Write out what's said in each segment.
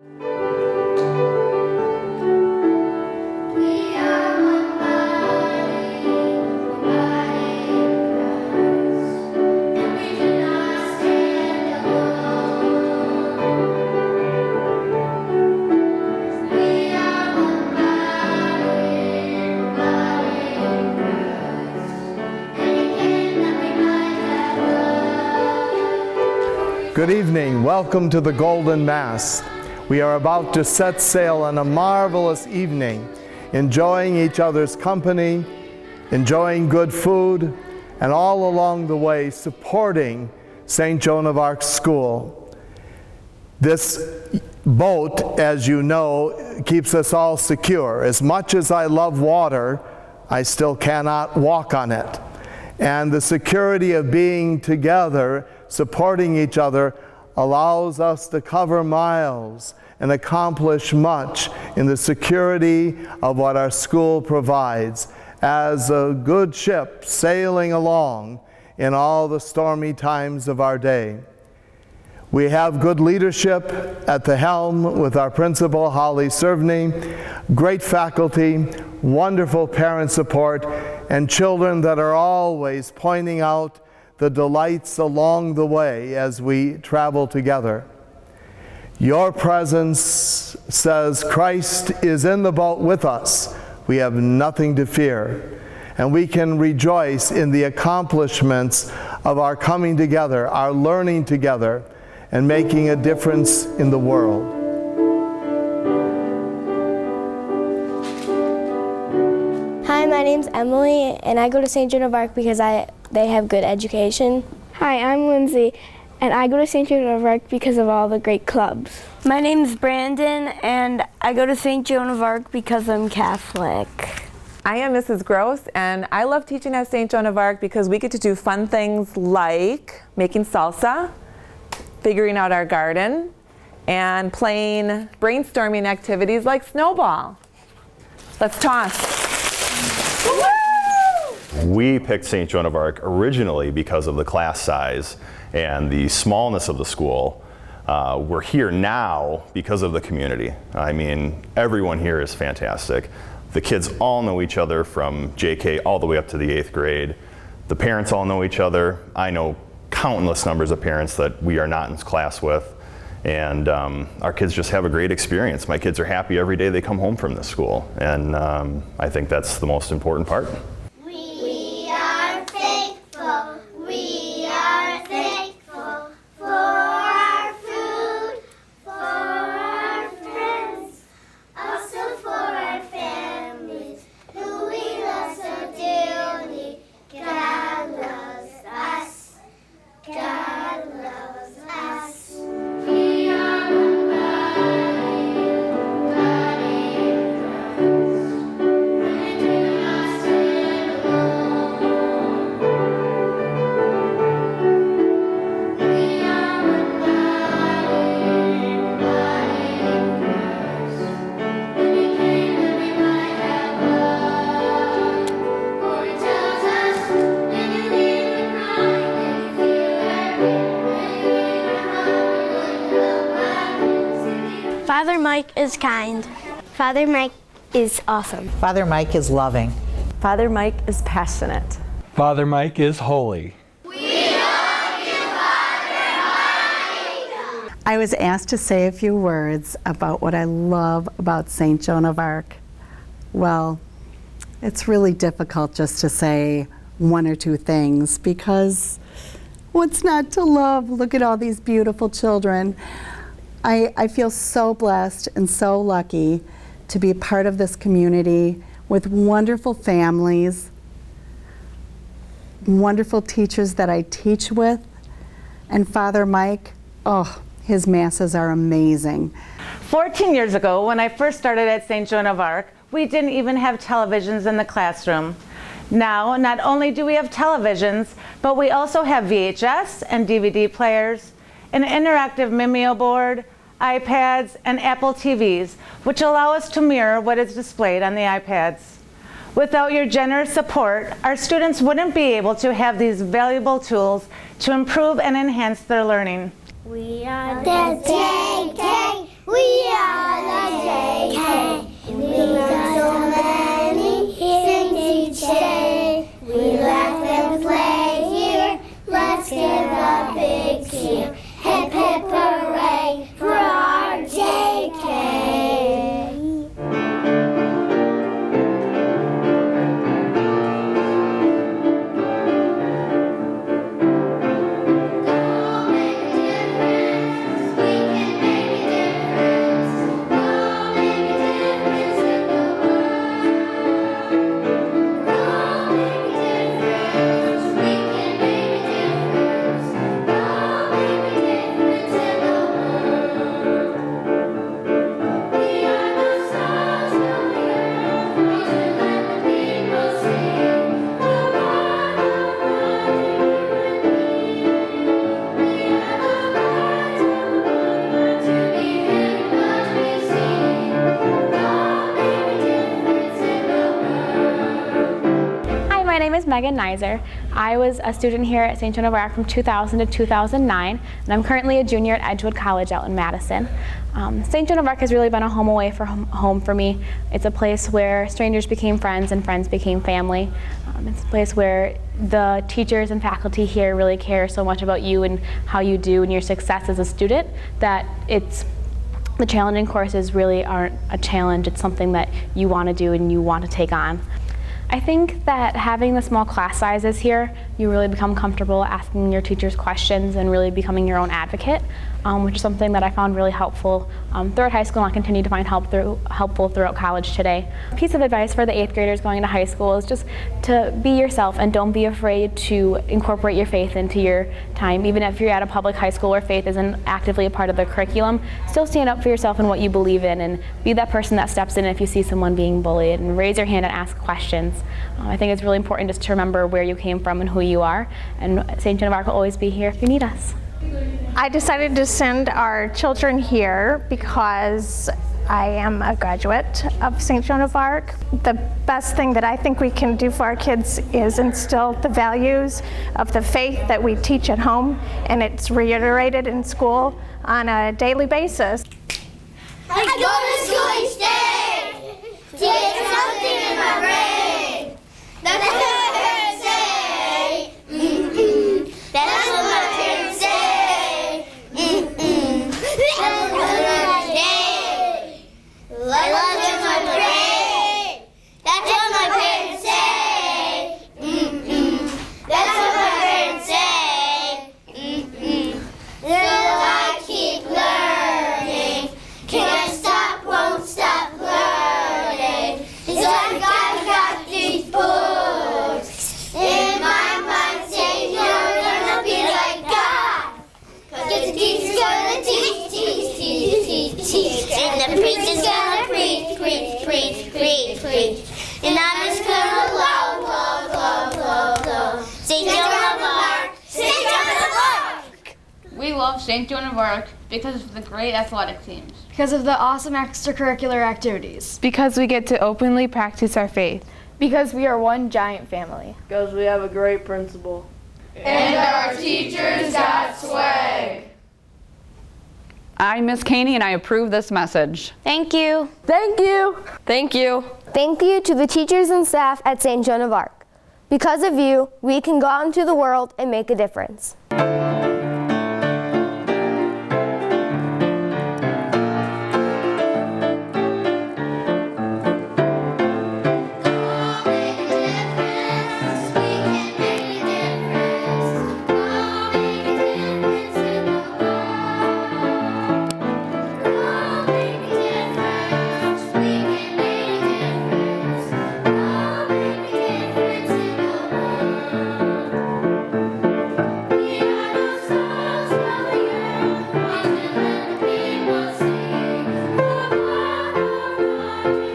Good evening. Welcome to the Golden Mass. We are about to set sail on a marvelous evening, enjoying each other's company, enjoying good food, and all along the way supporting St. Joan of Arc School. This boat, as you know, keeps us all secure. As much as I love water, I still cannot walk on it. And the security of being together, supporting each other, allows us to cover miles and accomplish much in the security of what our school provides as a good ship sailing along in all the stormy times of our day. We have good leadership at the helm with our principal, Holly Cerveny, great faculty, wonderful parent support, and children that are always pointing out the delights along the way as we travel together. Your presence says Christ is in the boat with us. We have nothing to fear, and we can rejoice in the accomplishments of our coming together, our learning together, and making a difference in the world. Hi, my name's Emily, and I go to St. Joan of Arc because they have good education. Hi, I'm Lindsay, and I go to St. Joan of Arc because of all the great clubs. My name's Brandon, and I go to St. Joan of Arc because I'm Catholic. I am Mrs. Gross, and I love teaching at St. Joan of Arc because we get to do fun things like making salsa, figuring out our garden, and playing brainstorming activities like snowball. Let's toss. We picked St. Joan of Arc originally because of the class size and the smallness of the school. We're here now because of the community. I mean, everyone here is fantastic. The kids all know each other from JK all the way up to the 8th grade. The parents all know each other. I know countless numbers of parents that we are not in class with. And our kids just have a great experience. My kids are happy every day they come home from this school. And I think that's the most important part. We are thankful. We are thankful for our food, for our friends, also for our families who we love so dearly. God loves us. God loves us. We are one body, body of Christ, and do not stand alone. We are one body, body of Christ, and He came that we might have love. For He tells us, when you leave the crying, when you feel Father Mike is kind. Father Mike is awesome. Father Mike is loving. Father Mike is passionate. Father Mike is holy. I was asked to say a few words about what I love about St. Joan of Arc. Well, it's really difficult just to say one or two things because what's not to love? Look at all these beautiful children. I feel so blessed and so lucky to be a part of this community with wonderful families, wonderful teachers that I teach with, and Father Mike, oh, his masses are amazing. 14 years ago, when I first started at St. Joan of Arc, we didn't even have televisions in the classroom. Now, not only do we have televisions, but we also have VHS and DVD players, an interactive Mimeo board, iPads, and Apple TVs, which allow us to mirror what is displayed on the iPads. Without your generous support, our students wouldn't be able to have these valuable tools to improve and enhance their learning. We are the JK. We Megan Nizer. I was a student here at St. Joan of Arc from 2000 to 2009, and I'm currently a junior at Edgewood College out in Madison. St. Joan of Arc has really been a home away from home for me. It's a place where strangers became friends and friends became family. It's a place where the teachers and faculty here really care so much about you and how you do and your success as a student that the challenging courses really aren't a challenge. It's something that you want to do and you want to take on. I think that having the small class sizes here, you really become comfortable asking your teachers questions and really becoming your own advocate, which is something that I found really helpful throughout high school and I continue to find helpful throughout college today. A piece of advice for the 8th graders going into high school is just to be yourself and don't be afraid to incorporate your faith into your time. Even if you're at a public high school where faith isn't actively a part of the curriculum, still stand up for yourself and what you believe in and be that person that steps in if you see someone being bullied and raise your hand and ask questions. I think it's really important just to remember where you came from and who you are, and St. Joan of Arc will always be here if you need us. I decided to send our children here because I am a graduate of St. Joan of Arc. The best thing that I think we can do for our kids is instill the values of the faith that we teach at home, and it's reiterated in school on a daily basis. I go to school each day to get something in my brain. That's what my parents say. That's what my parents say. That's what my day. I love in my brain. That's what my parents say. That's what my parents say. So I keep learning. Can't stop, won't stop learning. It's like I've got these books in my mind saying you're gonna be like God. 'Cause the teacher's gonna teach. And the preacher's gonna preach. And I'm just gonna love. St. Joan of Arc, St. Joan of Arc. We love St. Joan of Arc because of the great athletic teams. Because of the awesome extracurricular activities. Because we get to openly practice our faith. Because we are one giant family. Because we have a great principal. And our teachers got swag. I'm Miss Caney and I approve this message. Thank you. Thank you. Thank you. Thank you to the teachers and staff at St. Joan of Arc. Because of you, we can go out into the world and make a difference.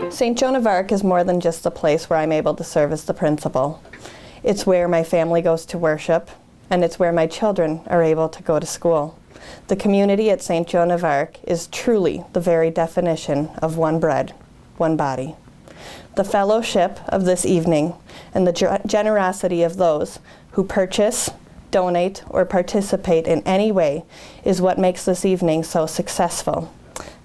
St. Joan of Arc is more than just a place where I'm able to serve as the principal. It's where my family goes to worship, and it's where my children are able to go to school. The community at St. Joan of Arc is truly the very definition of one bread, one body. The fellowship of this evening and the generosity of those who purchase, donate, or participate in any way is what makes this evening so successful.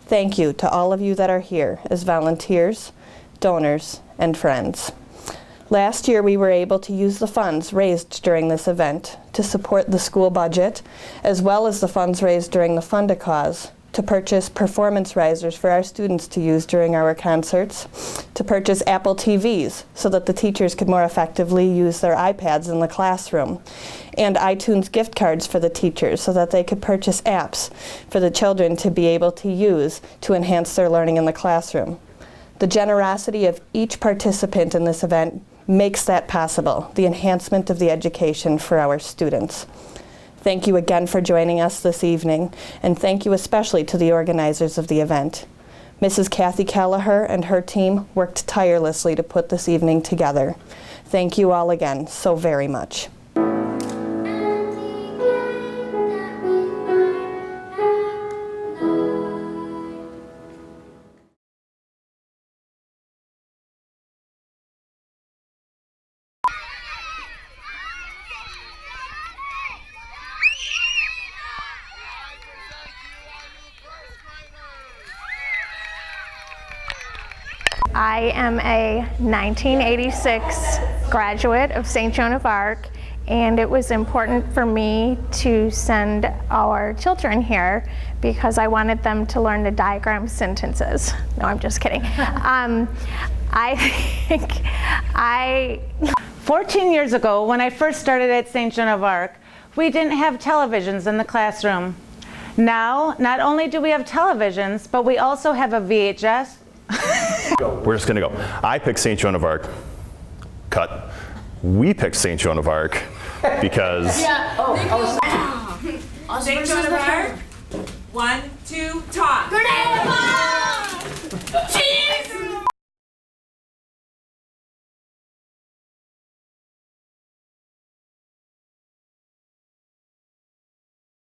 Thank you to all of you that are here as volunteers, donors, and friends. Last year we were able to use the funds raised during this event to support the school budget, as well as the funds raised during the Fund a Cause, to purchase performance risers for our students to use during our concerts, to purchase Apple TVs so that the teachers could more effectively use their iPads in the classroom, and iTunes gift cards for the teachers so that they could purchase apps for the children to be able to use to enhance their learning in the classroom. The generosity of each participant in this event makes that possible, the enhancement of the education for our students. Thank you again for joining us this evening, and thank you especially to the organizers of the event. Mrs. Kathy Kelleher and her team worked tirelessly to put this evening together. Thank you all again so very much. I am a 1986 graduate of St. Joan of Arc, and it was important for me to send our children here because I wanted them to learn to diagram sentences. No, I'm just kidding. I think 14 years ago, when I first started at St. Joan of Arc, we didn't have televisions in the classroom. Now, not only do we have televisions, but we also have a VHS. We're just gonna go. I picked St. Joan of Arc. Cut. We picked St. Joan of Arc because St. Joan of Arc. 1, 2, talk. Grenade!